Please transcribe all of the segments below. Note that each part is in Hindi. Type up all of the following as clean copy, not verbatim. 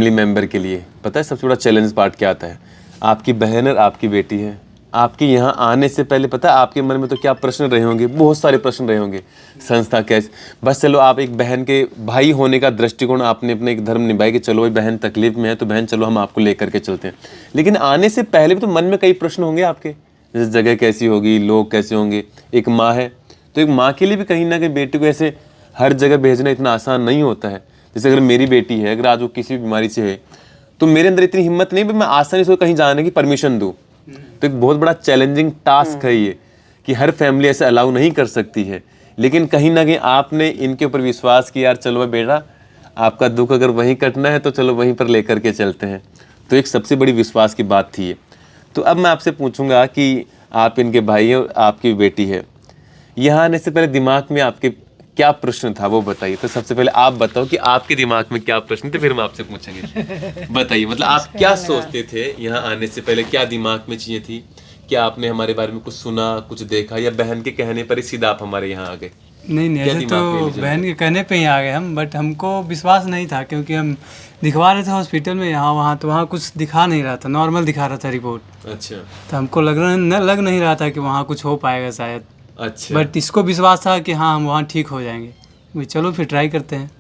फैमिली मेम्बर के लिए पता है सबसे बड़ा चैलेंज पार्ट क्या आता है? आपकी बहन और आपकी बेटी है। आपके यहाँ आने से पहले पता है आपके मन में तो क्या प्रश्न रहे होंगे, बहुत सारे प्रश्न रहे होंगे। संस्था कैसे, बस चलो आप एक बहन के भाई होने का दृष्टिकोण आपने अपने एक धर्म निभाया कि चलो भाई बहन तकलीफ में है तो बहन चलो हम आपको लेकर के चलते हैं। लेकिन आने से पहले भी तो मन में कई प्रश्न होंगे आपके, जैसे जगह कैसी होगी, लोग कैसे होंगे। एक माँ है तो एक माँ के लिए भी कहीं ना कहीं बेटी को ऐसे हर जगह भेजना इतना आसान नहीं होता है। जैसे अगर मेरी बेटी है, अगर आज वो किसी भी बीमारी से है तो मेरे अंदर इतनी हिम्मत नहीं मैं आसानी से कहीं जाने की परमिशन दूँ। तो एक बहुत बड़ा चैलेंजिंग टास्क है ये कि हर फैमिली ऐसे अलाउ नहीं कर सकती है। लेकिन कहीं ना कहीं आपने इनके ऊपर विश्वास किया, यार चलो भाई बेटा आपका दुख अगर वहीं कटना है तो चलो वहीं पर लेकर के चलते हैं। तो एक सबसे बड़ी विश्वास की बात थी ये। तो अब मैं आपसे पूछूंगा कि आप इनके भाई हैं और आपकी बेटी है, यहाँ आने से पहले दिमाग में आपके क्या प्रश्न था वो बताइए। तो सबसे पहले आप बताओ कि आपके दिमाग में क्या प्रश्न थे, फिर हम आपसे पूछेंगे। बताइए मतलब आप क्या सोचते थे यहाँ आने से पहले, क्या दिमाग में चीजें थी? क्या आपने हमारे बारे में कुछ सुना, कुछ देखा, या बहन के कहने पर ही सीधा आप हमारे यहाँ आ गए? नहीं ऐसे तो बहन के कहने पे ही आ गए हम, बट हमको विश्वास नहीं था क्योंकि हम दिखवा रहे थे हॉस्पिटल में यहाँ वहाँ, तो वहाँ कुछ दिखा नहीं रहा था, नॉर्मल दिखा रहा था रिपोर्ट। अच्छा। तो हमको लग नहीं रहा था कि वहाँ कुछ हो पाएगा शायद। अच्छा। बट इसको विश्वास था कि हाँ हम वहाँ ठीक हो जाएंगे, चलो फिर ट्राई करते हैं।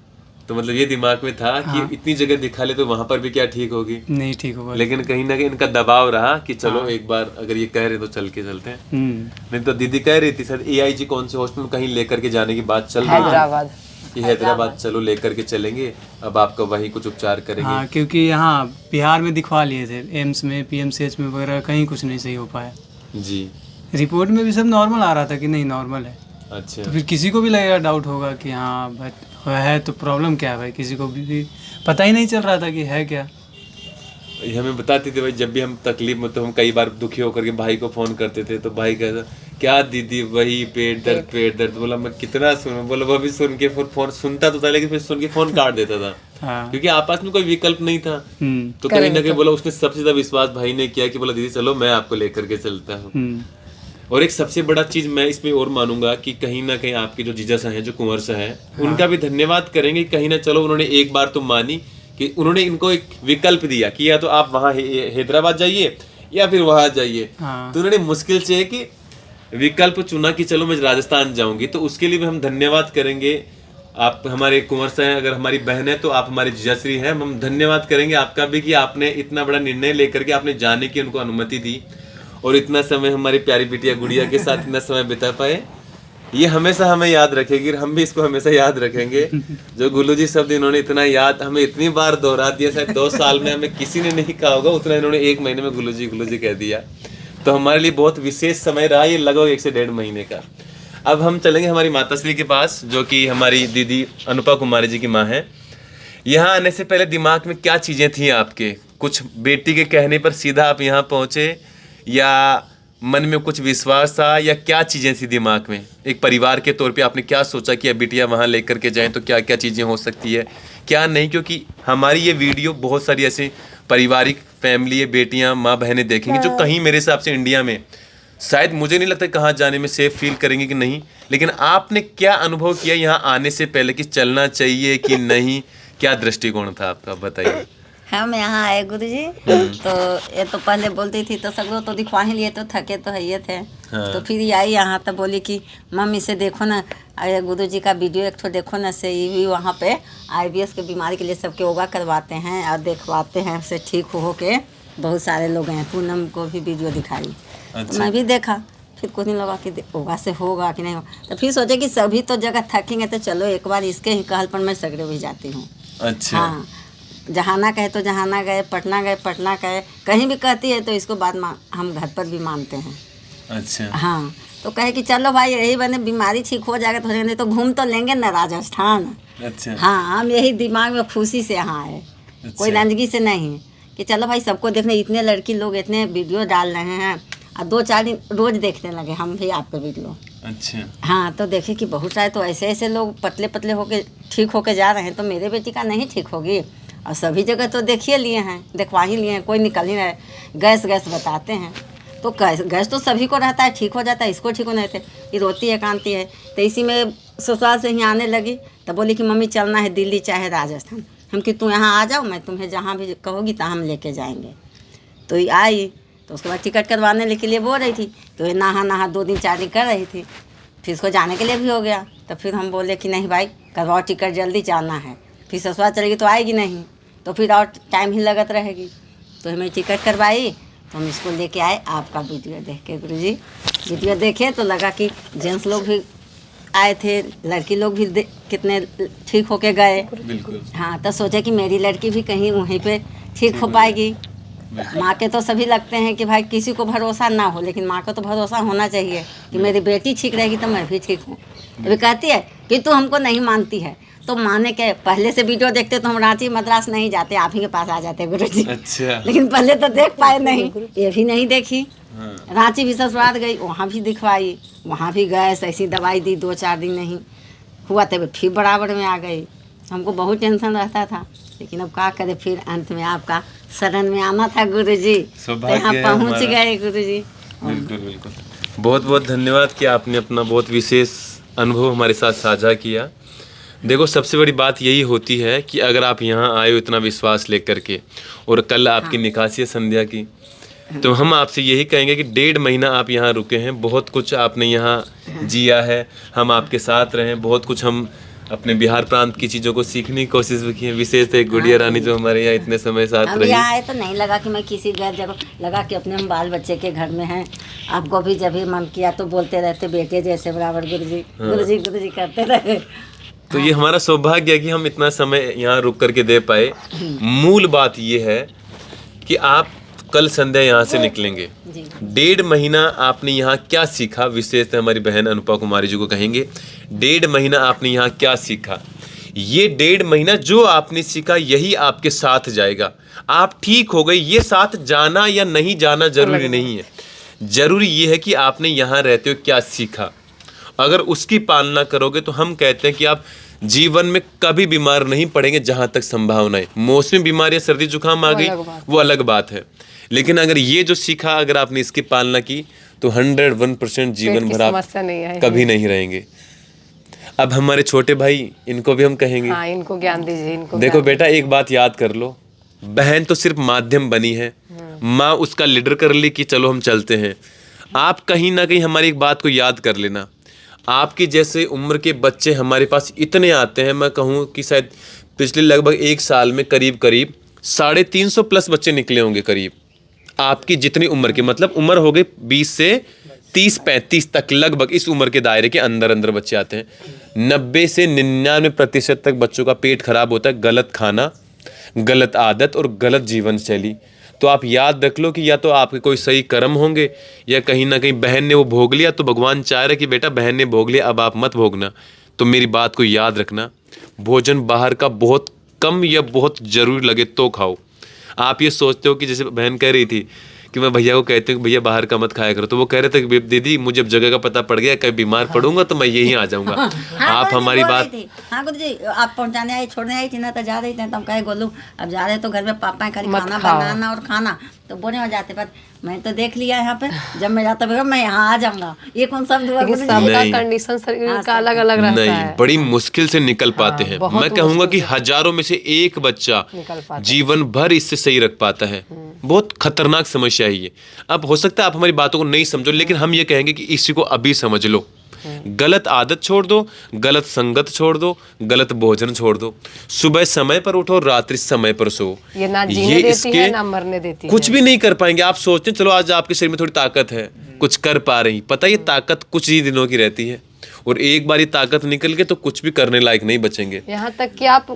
तो मतलब ये दिमाग में था कि इतनी जगह दिखा ले तो वहां पर भी क्या ठीक होगी, नहीं ठीक होगा। लेकिन कहीं ना कहीं इनका दबाव रहा कि चलो एक बार अगर ये कह रहे तो चल के चलते हैं। नहीं तो दीदी कह रही थी सर AIG कौन से हॉस्पिटल कहीं लेकर के जाने की बात चल रही है, हैदराबाद। कि हैदराबाद चलो लेकर के चलेंगे, अब आपका वहीं कुछ उपचार करेंगे। हाँ क्योंकि यहाँ बिहार में दिखवा लिए थे, एम्स में, PMCH में वगैरह, कहीं कुछ नहीं सही हो पाया जी। रिपोर्ट में भी सब नॉर्मल आ रहा था कि नहीं नॉर्मल है। अच्छा। तो फिर किसी को भी लगेगा, डाउट होगा कि हाँ भाई है तो प्रॉब्लम क्या है भाई, किसी को भी पता ही नहीं चल रहा था कि है क्या। ये हमें बताती थी भाई, जब भी हम तकलीफ में तो हम कई बार दुखी होकर के भाई को फोन करते थे तो भाई कहता क्या दीदी वही पेट दर्द। बोला मैं कितना सुनूं, बोला वो भी सुन के फोन सुनता तो था लेकिन फिर सुन के फोन काट देता था। हाँ। क्योंकि आपस में कोई विकल्प नहीं था। तो कहीं ना कहीं बोला उसने सबसे ज्यादा विश्वास भाई ने किया कि बोला दीदी चलो मैं आपको लेकर के चलता हूँ। और एक सबसे बड़ा चीज मैं इसमें और मानूंगा कि कहीं ना कहीं आपके जो जीजा सा हैं, जो कुंवर सा है, उनका भी धन्यवाद करेंगे। कहीं ना चलो उन्होंने एक बार तो मानी कि उन्होंने इनको एक विकल्प दिया कि या तो आप वहाँ हैदराबाद जाइए या फिर वहां जाइए। तो उन्होंने मुश्किल से कि विकल्प चुना कि चलो मैं राजस्थान जाऊंगी। तो उसके लिए भी हम धन्यवाद करेंगे। आप हमारे कुंवर से हैं, अगर हमारी बहन है तो आप हमारी जीजाश्री हैं, हम धन्यवाद करेंगे आपका भी कि आपने इतना बड़ा निर्णय लेकर के आपने जाने की उनको अनुमति दी और इतना समय हमारी प्यारी बिटिया गुड़िया के साथ इतना समय बिता पाए। ये हमेशा हमें याद रखेगी और हम भी इसको हमेशा याद रखेंगे। जो गुल्लू जी शब्द इन्होंने इतना याद हमें इतनी बार दोहरा दिया, शायद 2 साल में हमें किसी ने नहीं कहा होगा उतना इन्होंने 1 महीने में गुल्लू जी कह दिया। तो हमारे लिए बहुत विशेष समय रहा ये, लगभग 1 से 1.5 महीने का। अब हम चलेंगे हमारी माताश्री के पास, जो कि हमारी दीदी अनुपा कुमारी जी की माँ है। यहाँ आने से पहले दिमाग में क्या चीज़ें थी आपके? कुछ बेटी के कहने पर सीधा आप यहाँ पहुँचे, या मन में कुछ विश्वास था, या क्या चीज़ें थी दिमाग में? एक परिवार के तौर पे आपने क्या सोचा कि अब बिटिया वहाँ लेकर के जाएं तो क्या क्या चीज़ें हो सकती है, क्या नहीं? क्योंकि हमारी ये वीडियो बहुत सारी ऐसी पारिवारिक फैमिली है, बेटियाँ माँ बहनें देखेंगी जो कहीं मेरे हिसाब से इंडिया में शायद मुझे नहीं लगता कहाँ जाने में सेफ फील करेंगे कि नहीं। लेकिन आपने क्या अनुभव किया यहाँ आने से पहले कि चलना चाहिए कि नहीं, क्या दृष्टिकोण था आपका, बताइए। हम यहाँ आए गुरुजी, तो ये तो पहले बोलती थी तो सगलों तो दिखवा ही लिए, तो थके तो है थे। तो फिर ये आई यहाँ तो बोली कि मम्मी से देखो ना गुरुजी का वीडियो एक तो देखो ना, से ये भी वहाँ पे IBS के बीमारी के लिए सबके योगा करवाते हैं और देखवाते हैं, उससे ठीक हो के बहुत सारे लोग हैं। पूनम को भी वीडियो दिखाई। अच्छा। तो मैं भी देखा, फिर कुछ नहीं लगा कि योगा से होगा कि नहीं होगा। तो फिर सोचे कि सभी तो जगह थकेंगे तो चलो एक बार इसके ही कहल पर मैं सगरे भी जाती हूँ। अच्छा। हाँ, जहाना कहे तो जहाना गए, पटना गए, कहीं भी कहती है तो इसको बात हम घर पर भी मानते हैं। अच्छा। हाँ, तो कहे कि चलो भाई यही बने बीमारी ठीक हो जाएगा तो नहीं तो घूम तो लेंगे ना राजस्थान। अच्छा। हाँ, हम यही दिमाग में खुशी से यहाँ आए। अच्छा। कोई रंजगी से नहीं कि चलो भाई सबको देखने, इतने लड़की लोग इतने वीडियो डाल रहे हैं और 2-4 दिन रोज देखने लगे हम भी आपके वीडियो। अच्छा। हाँ, तो देखे कि बहुत सारे तो ऐसे लोग पतले पतले होके ठीक होके जा रहे हैं, तो मेरे बेटी का नहीं ठीक होगी। और सभी जगह तो देखिए लिए हैं, देखवा ही लिए हैं, कोई निकल ही नहीं रहे। गैस बताते हैं तो गैस तो सभी को रहता है, ठीक हो जाता है, इसको ठीक होने थे। ये रोती है कांती है, तो इसी में ससुराल से ही आने लगी। तो बोली कि मम्मी चलना है दिल्ली चाहे राजस्थान। हम कि तू यहाँ आ जाओ, मैं तुम्हें जहाँ भी कहोगी तो हम लेके जाएंगे। तो ये आई, तो उसके बाद टिकट करवाने के लिए बोल रही थी, तो ये नहा 2 दिन 4 दिन कर रही थी। फिर इसको जाने के लिए भी हो गया, तो फिर हम बोले कि नहीं भाई करवाओ टिकट, जल्दी जाना है। फिर ससुराल चलेगी तो आएगी नहीं, तो फिर और टाइम ही लगत रहेगी। तो हमें टिकट करवाई, तो हम इसको लेके आए। आपका वीडियो देख के गुरुजी वीडियो देखे तो लगा कि जेंट्स लोग भी आए थे, लड़की लोग भी कितने ठीक होके गए। बिल्कुल। हाँ, तो सोचे कि मेरी लड़की भी कहीं वहीं पे ठीक हो पाएगी। माँ के तो सभी लगते हैं कि भाई किसी को भरोसा ना हो, लेकिन माँ को तो भरोसा होना चाहिए कि मेरी बेटी ठीक रहेगी तो मैं भी ठीक हूँ। अभी कहती है कि तू हमको नहीं मानती है, तो माने के पहले से वीडियो देखते तो हम रांची मद्रास नहीं जाते, आप ही के पास आ जाते गुरुजी। अच्छा। लेकिन पहले तो देख पाए नहीं, ये भी नहीं देखी। रांची भी ससुराल गई, वहाँ भी दिखवाई, वहाँ भी गए, ऐसी दवाई दी, 2-4 दिन नहीं हुआ तब फिर बराबर में आ गई। हमको बहुत टेंशन रहता था, लेकिन अब क्या करे, फिर अंत में आपका शरण में आना था गुरुजी, तो यहाँ पहुँच गए गुरुजी। बिल्कुल बिल्कुल। बहुत बहुत धन्यवाद कि आपने अपना बहुत विशेष अनुभव हमारे साथ साझा किया। देखो सबसे बड़ी बात यही होती है कि अगर आप यहाँ आए हो इतना विश्वास लेकर के, और कल आपकी निकासी है संध्या की, तो हम आपसे यही कहेंगे कि 1.5 महीना आप यहाँ रुके हैं, बहुत कुछ आपने यहाँ जिया है, हम आपके साथ रहे, बहुत कुछ हम अपने बिहार प्रांत की चीज़ों को सीखने की कोशिश भी की है। विशेष है गुड़िया रानी जो हमारे यहाँ इतने समय साथ रही। यहाँ आए तो नहीं लगा कि मैं किसी गैर जगह, लगा कि अपने हम बाल बच्चे के घर में हैं। आपको भी जब भी मन किया तो बोलते रहते बेटे जैसे बराबर गुरुजी गुरुजी गुरुजी करते रहे। तो ये हमारा सौभाग्य है कि हम इतना समय यहाँ रुक करके दे पाए। मूल बात ये है कि आप कल संध्या यहाँ से निकलेंगे, 1.5 महीना आपने यहाँ क्या सीखा, विशेष हमारी बहन अनुपा कुमारी जी को कहेंगे 1.5 महीना आपने यहाँ क्या सीखा। ये 1.5 महीना जो आपने सीखा यही आपके साथ जाएगा। आप ठीक हो गए, ये साथ जाना या नहीं जाना जरूरी नहीं है, जरूरी ये है कि आपने यहाँ रहते हुए क्या सीखा। अगर उसकी पालना करोगे तो हम कहते हैं कि आप जीवन में कभी बीमार नहीं पड़ेंगे जहाँ तक संभावना है। मौसमी बीमारियाँ सर्दी जुकाम आ गई वो अलग बात है, लेकिन अगर ये जो सीखा अगर आपने इसकी पालना की तो 101% जीवन भर आप कभी नहीं रहेंगे। अब हमारे छोटे भाई, इनको भी हम कहेंगे, हाँ, इनको ज्ञान दीजिए। इनको देखो बेटा, एक बात याद कर लो, बहन तो सिर्फ माध्यम बनी है, माँ उसका लीडर कर ली कि चलो हम चलते हैं। आप कहीं ना कहीं हमारी एक बात को याद कर लेना, आपके जैसे उम्र के बच्चे हमारे पास इतने आते हैं, मैं कहूँ कि शायद पिछले लगभग 1 साल में करीब 350 प्लस बच्चे निकले होंगे करीब, आपकी जितनी उम्र के, मतलब उम्र हो गई 20 से 30-35 तक, लगभग इस उम्र के दायरे के अंदर बच्चे आते हैं। 90 से 99% तक बच्चों का पेट खराब होता है, गलत खाना, गलत आदत और गलत जीवन शैली। तो आप याद रख लो कि या तो आपके कोई सही कर्म होंगे या कहीं ना कहीं बहन ने वो भोग लिया, तो भगवान चाह रहे कि बेटा बहन ने भोग लिया, अब आप मत भोगना। तो मेरी बात को याद रखना, भोजन बाहर का बहुत कम या बहुत ज़रूरी लगे तो खाओ। आप ये सोचते हो कि जैसे बहन कह रही थी कि मैं भैया को कहते हूँ भैया बाहर का मत खाया करो, तो वो कह रहे थे कि दीदी मुझे जब जगह का पता पड़ गया, कभी बीमार पड़ूंगा तो मैं यहीं आ जाऊंगा। आप हमारी बात, हाँ गुरुजी, आप पहुंचाने आई, छोड़ने आई थी ना, तो जा रही थी, तो हम कहे गोलू अब जा रहे तो घर में पापा खाली खाना बनाना और खाना, तो बोले हो जाते, पर मैं तो देख लिया यहाँ पे, जब मैं जाता भैया मैं यहाँ आ जाऊंगा। ये कौन शब्द हुआ? सबका कंडीशन शरीर का अलग अलग रहता है, नहीं, बड़ी मुश्किल से निकल पाते हैं। मैं कहूँगा कि हजारों में से एक बच्चा जीवन भर इससे सही रख पाता है। बहुत खतरनाक समस्या है ये। अब हो सकता है आप हमारी बातों को नहीं समझो, लेकिन हम ये कहेंगे कि इसी को अभी समझ लो। गलत आदत छोड़ दो, गलत संगत छोड़ दो, गलत भोजन छोड़ दो, सुबह समय पर उठो, रात्रि समय पर सो। ये ना जीने देती है ना मरने देती है, कुछ भी नहीं कर पाएंगे। आप सोचते हैं चलो आज आपके शरीर में थोड़ी ताकत है, कुछ कर पा रही, पता ये ताकत कुछ ही दिनों की रहती है, और एक बार ये ताकत निकल गई तो कुछ भी करने लायक नहीं बचेंगे। यहाँ तक कि आप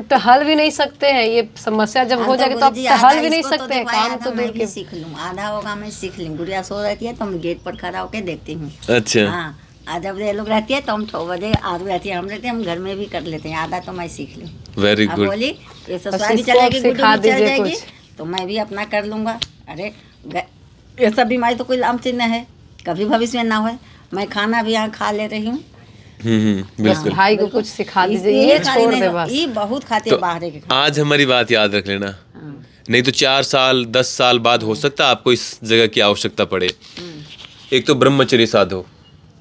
टहल भी नहीं सकते हैं। ये समस्या जब हो जाएगी तो आप टहल भी नहीं सकते हैं। काम तो दूर के, सीख लूँ, आधा होगा मैं सीख लूँ। गुड़िया सो रहती है तो हम गेट पर खड़ा होकर देखती हूँ। अच्छा, हाँ, जब ये लोग रहती है तो हम 6 बजे आरू रहती है, हम रहते हैं, हम घर में भी कर लेते हैं, आधा तो मैं सीख लूँ। Very good. बोली ये ससुराल भी चलेगी, गुड्डू भी चल जाएगी, तो मैं भी अपना कर लूँगा। अरे ये सब बीमारी तो कोई लाम चिन्ह है, कभी भविष्य में ना हो। मैं खाना भी यहाँ खा ले रही हूँ। बिल्कुल। भाई को कुछ सिखा दीजिए, ये छोड़ दे बस। ये बहुत खाते हैं बाहर के। आज हमारी बात याद रख लेना, नहीं तो 4 साल 10 साल बाद हो सकता है आपको इस जगह की आवश्यकता पड़े। एक तो ब्रह्मचर्य साधो,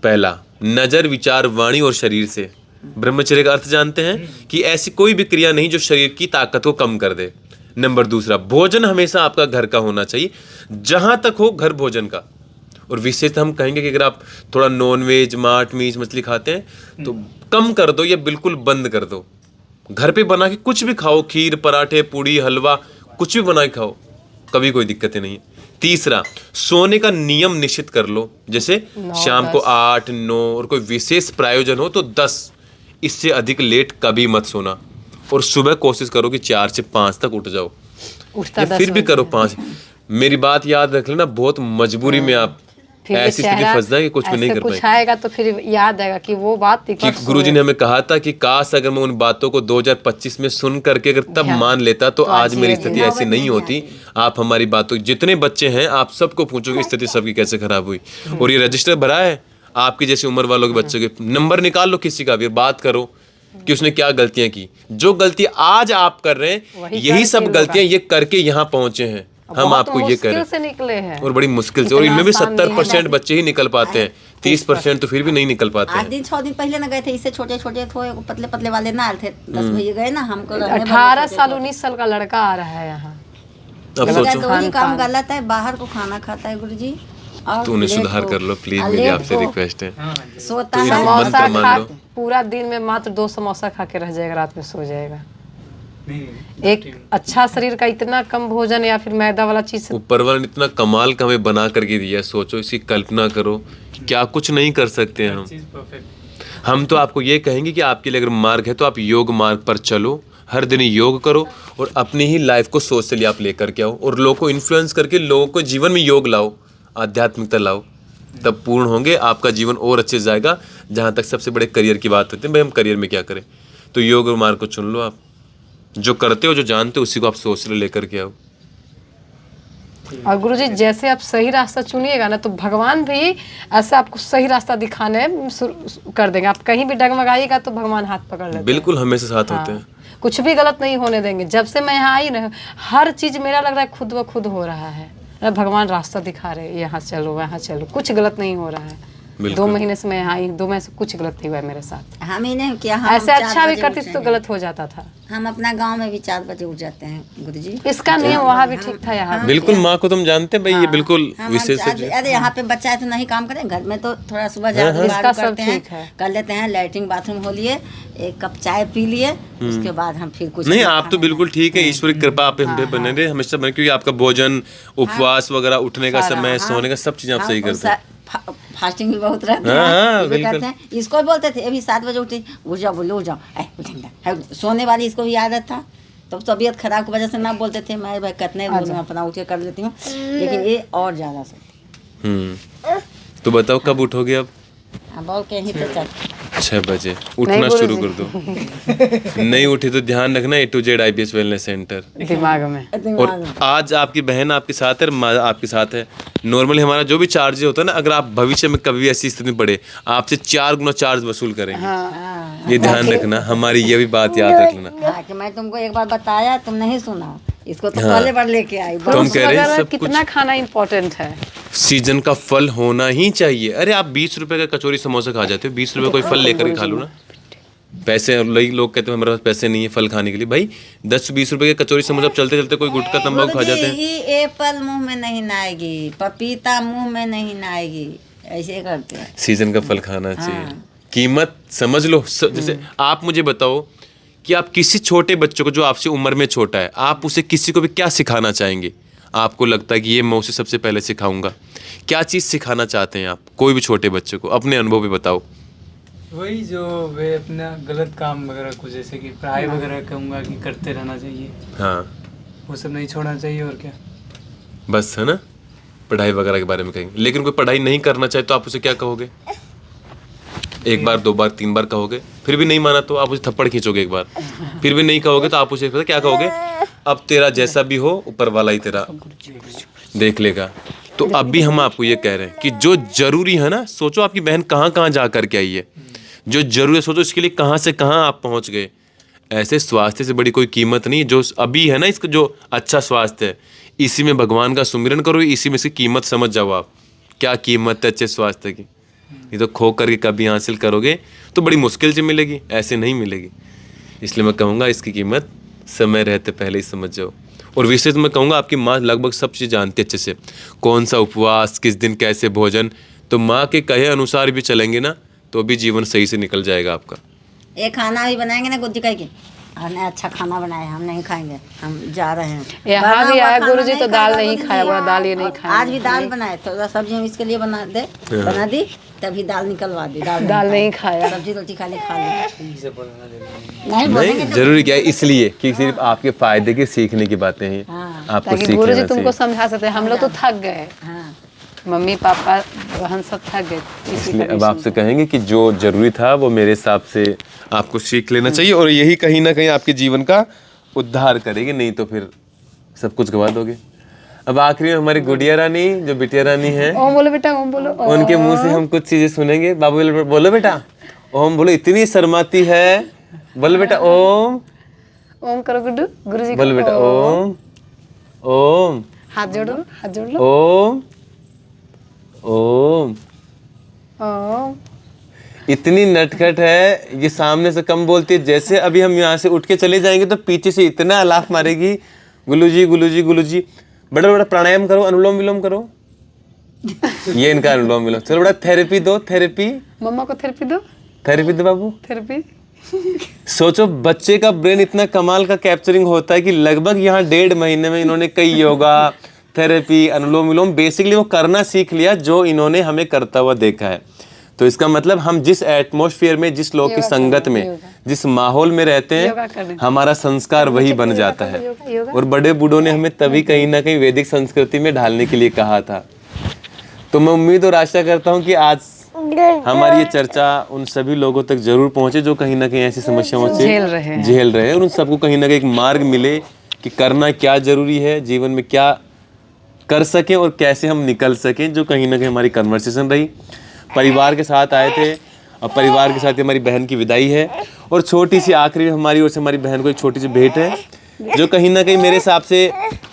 पहला नजर विचार वाणी और शरीर से ब्रह्मचर्य का अर्थ जानते हैं कि ऐसी कोई भी क्रिया नहीं जो शरीर की ताकत को कम कर दे। नंबर दूसरा, भोजन हमेशा आपका घर का होना चाहिए, जहां तक हो घर भोजन का। और विशेषतः हम कहेंगे कि अगर आप थोड़ा नॉनवेज, मांस, मीट, मछली खाते हैं तो कम कर दो या बिल्कुल बंद कर दो। घर पे बना के कुछ भी खाओ, खीर, पराठे, पूड़ी, हलवा, कुछ भी बना के खाओ, कभी कोई दिक्कत नहीं है। तीसरा, सोने का नियम निश्चित कर लो, जैसे शाम को 8, 9 और कोई विशेष प्रायोजन हो तो 10, इससे अधिक लेट कभी मत सोना। और सुबह कोशिश करो कि 4 से 5 तक उठ जाओ, या फिर भी करो 5। मेरी बात याद रख लेना, बहुत मजबूरी में आप ऐसी स्थिति फंस जाएंगे, कुछ भी नहीं कर पाएंगे। आएगा तो फिर याद आएगा कि वो बात कि गुरुजी ने हमें कहा था कि काश अगर मैं उन बातों को 2025 में सुन करके अगर तब मान लेता तो आज मेरी स्थिति ऐसी नहीं होती। आप हमारी बातों, जितने बच्चे हैं आप सबको पूछोगे स्थिति सबकी कैसे खराब हुई। और ये रजिस्टर भरा है, आपकी जैसी उम्र वालों के बच्चों के नंबर निकाल लो, किसी का भी बात करो कि उसने क्या गलतियां की। जो गलती आज आप कर रहे हैं, यही सब गलतियां ये करके यहाँ पहुंचे हैं। हम आपको ये करें से निकले हैं, और बड़ी मुश्किल से, और इनमें भी 70% बच्चे ही निकल पाते हैं, 30% तो फिर भी नहीं निकल पाते हैं। 6 दिन पहले ना गए थे, इससे छोटे छोटे थे, पतले पतले वाले ना थे, 10 भैया गए ना, हमको 18 साल 19 साल का लड़का आ रहा है यहाँ। अब सोचो, गुरुजी काम गलत है, बाहर को खाना खाता है गुरुजी, और तो उन्हें सुधार कर लो प्लीज, मेरी आपसे रिक्वेस्ट है। सोता है, समोसा खा, पूरा दिन में मात्र 2 समोसा खा के रह जाएगा, रात में सो जाएगा। एक अच्छा शरीर का इतना कम भोजन या फिर मैदा वाला चीज, ऊपर वाले ने इतना कमाल का हमें बना करके दिया, सोचो, इसकी कल्पना करो, क्या कुछ नहीं कर सकते हैं हम तो आपको ये कहेंगे कि आपके लिए अगर मार्ग है तो आप योग मार्ग पर चलो, हर दिन योग करो और अपनी ही लाइफ को सोशली आप लेकर के आओ और लोगों को इन्फ्लुएंस करके लोगों को जीवन में योग लाओ, आध्यात्मिकता लाओ, तब पूर्ण होंगे, आपका जीवन और अच्छे जाएगा। जहाँ तक सबसे बड़े करियर की बात होती है, भाई हम करियर में क्या करें, तो योग मार्ग को चुन लो। आप जो करते हो, जो जानते हो, उसी को आप सोच लेकर के आओ। और गुरुजी जैसे आप सही रास्ता चुनिएगा ना, तो भगवान भी ऐसे आपको सही रास्ता दिखाने कर देंगे। आप कहीं भी डगमगाइएगा तो भगवान हाथ पकड़ लेते हैं। बिल्कुल, हमेशा साथ होते हैं, कुछ भी गलत नहीं होने देंगे। जब से मैं यहाँ आई ना, हर चीज मेरा लग रहा है खुद ब खुद हो रहा है। भगवान रास्ता दिखा रहे, यहाँ चलो, यहाँ चलो, कुछ गलत नहीं हो रहा है। 2 महीने से मैं यहाँ आई, 2 महीने से कुछ गलत नहीं हुआ है मेरे साथ। हम ही नहीं किया, ऐसे अच्छा भी करती तो गलत हो जाता था। हम अपना गांव में भी 4 बजे उठ जाते हैं गुरुजी। इसका नियम वहाँ भी ठीक था, यहाँ बिल्कुल। माँ को तुम जानते हैं भाई, ये बिल्कुल विशेष है। अरे यहाँ पे बच्चा है तो नहीं काम करें, घर में तो थोड़ा सुबह जाकर करते हैं, कर लेते हैं, लैट्रिन बाथरूम हो लिए, 1 कप चाय पी लिए, उसके बाद हम फिर कुछ नहीं। आप तो बिल्कुल ठीक है, ईश्वर की कृपा आप पे बने रहे हमेशा बने, क्योंकि आपका भोजन, उपवास वगैरह, उठने का समय, सोने का, सब चीज आप सही करते हैं। फास्टिंग भी बहुत रहते हैं, करते हैं। इसको बोलते थे अभी 7 बजे उठे, उठ जाओ, बोलो उठ जाओ, उठेंगे, सोने वाली इसको भी आदत था। तब तो तबीयत खराब की वजह से ना बोलते थे, मैं भाई कितने बोलूँ, अपना उठ के कर लेती हूँ, लेकिन ये और ज़्यादा से। तो बताओ कब उठोगे अब? बहुत कहीं पे चल 6 बजे उठना शुरू कर दो। नहीं उठी तो ध्यान रखना, A to Z IBS wellness centre दिमाग में। और आज आपकी बहन आपके साथ है, माँ आपके साथ है। नॉर्मली हमारा जो भी चार्ज होता है ना, अगर आप भविष्य में कभी ऐसी स्थिति में पड़े, आपसे 4 गुना चार्ज वसूल करेंगे। ये ध्यान रखना, हमारी ये भी बात याद रख लेना। कि मैं तुमको एक बार बताया, तुम नहीं सुना, इसको तो पहले बार लेके आई। तो हम कह रहे हैं सब कितना खाना इम्पोर्टेंट है, सीजन का फल होना ही चाहिए। अरे आप 20 रुपए का कचौरी समोसा खा जाते हो, 20 रुपए कोई फल लेकर के खा लो ना। पैसे, लोग कहते हैं हमारे पास पैसे नहीं है फल खाने के लिए, भाई 10-20 रुपए के कचौरी समोसा चलते चलते कोई गुटखा तंबाकू खा जाते हैं। एप्पल मुंह में नहीं नाएगी, पपीता मुंह में नहीं नाएगी, ऐसे करते हैं। सीजन का फल खाना चाहिए। कीमत समझ लो। जैसे आप मुझे बताओ कि आप किसी छोटे बच्चों को, जो आपसे उम्र में छोटा है, आप उसे किसी को भी क्या सिखाना चाहेंगे? आपको लगता है कि ये मैं उसे सबसे पहले सिखाऊंगा, क्या चीज़ सिखाना चाहते हैं आप कोई भी छोटे बच्चे को? अपने अनुभव भी बताओ। वही जो वे अपना गलत काम वगैरह कुछ, जैसे कि पढ़ाई वगैरह कहूँगा कि करते रहना चाहिए। हाँ, वो सब नहीं छोड़ना चाहिए, और क्या बस, है ना। पढ़ाई वगैरह के बारे में कहेंगे, लेकिन कोई पढ़ाई नहीं करना चाहे तो आप उसे क्या कहोगे? 1 बार 2 बार 3 बार कहोगे, फिर भी नहीं माना तो आप उसे थप्पड़ खींचोगे 1 बार, फिर भी नहीं कहोगे तो आप उसे क्या कहोगे? अब तेरा जैसा भी हो, ऊपर वाला ही तेरा देख लेगा। तो अब भी हम आपको ये कह रहे हैं कि जो जरूरी है ना, सोचो आपकी बहन कहाँ कहाँ जा करके आई है, जो जरूरी है सोचो इसके लिए कहाँ से कहाँ आप पहुँच गए। ऐसे स्वास्थ्य से बड़ी कोई कीमत नहीं जो अभी है ना, इसका जो अच्छा स्वास्थ्य है, इसी में भगवान का सुमिरन करो, इसी में इसकी कीमत समझ जाओ आप, क्या कीमत है अच्छे स्वास्थ्य की। ये तो खो करके कभी हासिल करोगे तो बड़ी मुश्किल से मिलेगी, ऐसे नहीं मिलेगी। इसलिए मैं कहूँगा इसकी कीमत समय रहते पहले ही समझ जाओ। और विशेष मैं कहूँगा आपकी माँ लगभग सब चीज़ जानती है अच्छे से, कौन सा उपवास, किस दिन कैसे भोजन। तो माँ के कहे अनुसार भी चलेंगे ना तो भी जीवन सही से निकल जाएगा आपका। एक खाना भी बनाएंगे ना गुज्जी कह के, हमने अच्छा खाना बनाया, हम नहीं खाएंगे, हम जा रहे हैं। यहाँ भी आया गुरुजी तो दाल नहीं खाया, बोला दाल ये नहीं खाया। आज भी दाल बनाए, थोड़ा सब्जी हम इसके लिए बना दी, तभी दाल निकलवा दी। दाल नहीं खाया, सब्जी रोटी खा ली। नहीं जरूरी क्या है, इसलिए कि सिर्फ आपके फायदे के सीखने की बातें हैं, आपको ताकि सीख गुरुजी लेना तुमको चाहिए। समझा सकते। हम लोग तो थक गए, मम्मी पापा बहन सब थक गए। इसलिए अब आपसे कहेंगे कि जो जरूरी था वो मेरे हिसाब से आपको सीख लेना चाहिए, और यही कहीं ना कहीं आपके जीवन का उद्धार करेगी, नहीं तो फिर सब कुछ गवा दोगे। अब आखिरी में हमारी गुड़िया रानी जो बिटिया रानी है, ओम बोलो बेटा, ओम बोलो। उनके मुंह से हम कुछ चीजें सुनेंगे। बाबू बोलो बेटा ओम बोलो, इतनी शर्माती है, बोलो बेटा ओम। ओम करो गुड्डू, गुरुजी बोलो बेटा ओम। ओम हाथ जोड़ो, हाथ जोड़ लो। ओम ओम। ओम इतनी नटखट है, ये सामने से कम बोलती है। जैसे अभी हम यहाँ से उठ के चले जाएंगे तो पीछे से इतना अलाफ मारेगी, गुलू जी गुलू जी गुलू जी। बड़ा बड़ा प्राणायाम करो, अनुलोम विलोम करो। ये इनका अनुलोम विलोम। चलो बड़ा थेरेपी दो, थेरेपी। मम्मा को थेरेपी दो, थेरेपी दो बाबू। थेरेपी। सोचो बच्चे का ब्रेन इतना कमाल का कैप्चरिंग होता है कि लगभग यहाँ 1.5 महीने में इन्होंने कई योगा, थेरेपी, अनुलोम विलोम बेसिकली वो करना सीख लिया जो इन्होंने हमें करता हुआ देखा है। तो इसका मतलब हम जिस एटमॉस्फेयर में, जिस लोग की संगत में, जिस माहौल में रहते हैं, हमारा संस्कार वही बन जाता है। और बड़े बूढ़ों ने हमें तभी कहीं ना कहीं वैदिक संस्कृति में ढालने के लिए कहा था। तो मैं उम्मीद और आशा करता हूँ कि आज हमारी ये चर्चा उन सभी लोगों तक जरूर पहुंचे जो कहीं ना कहीं ऐसी समस्याओं से झेल रहे हैं, और उन सबको कहीं ना कहीं एक मार्ग मिले कि करना क्या जरूरी है, जीवन में क्या कर सकें और कैसे हम निकल सकें। जो कहीं ना कहीं हमारी कन्वर्सेशन रही, परिवार के साथ आए थे, और परिवार के साथ हमारी बहन की विदाई है। और छोटी सी आखिरी हमारी ओर से हमारी बहन को एक छोटी सी भेंट है, जो कहीं ना कहीं मेरे हिसाब से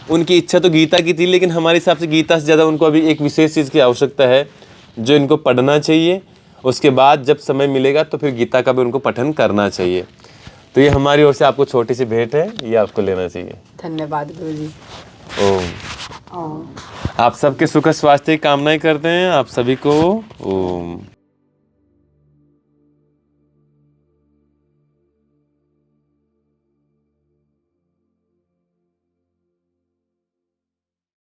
उनकी इच्छा तो गीता की थी, लेकिन हमारे हिसाब से गीता से ज़्यादा उनको अभी एक विशेष चीज़ की आवश्यकता है जो इनको पढ़ना चाहिए। उसके बाद जब समय मिलेगा तो फिर गीता का भी उनको पठन करना चाहिए। तो ये हमारी ओर से आपको छोटी सी भेंट है, ये आपको लेना चाहिए। धन्यवाद गुरुजी। ओम। आप सबके सुख स्वास्थ्य की कामनाएं करते हैं, आप सभी को ओम।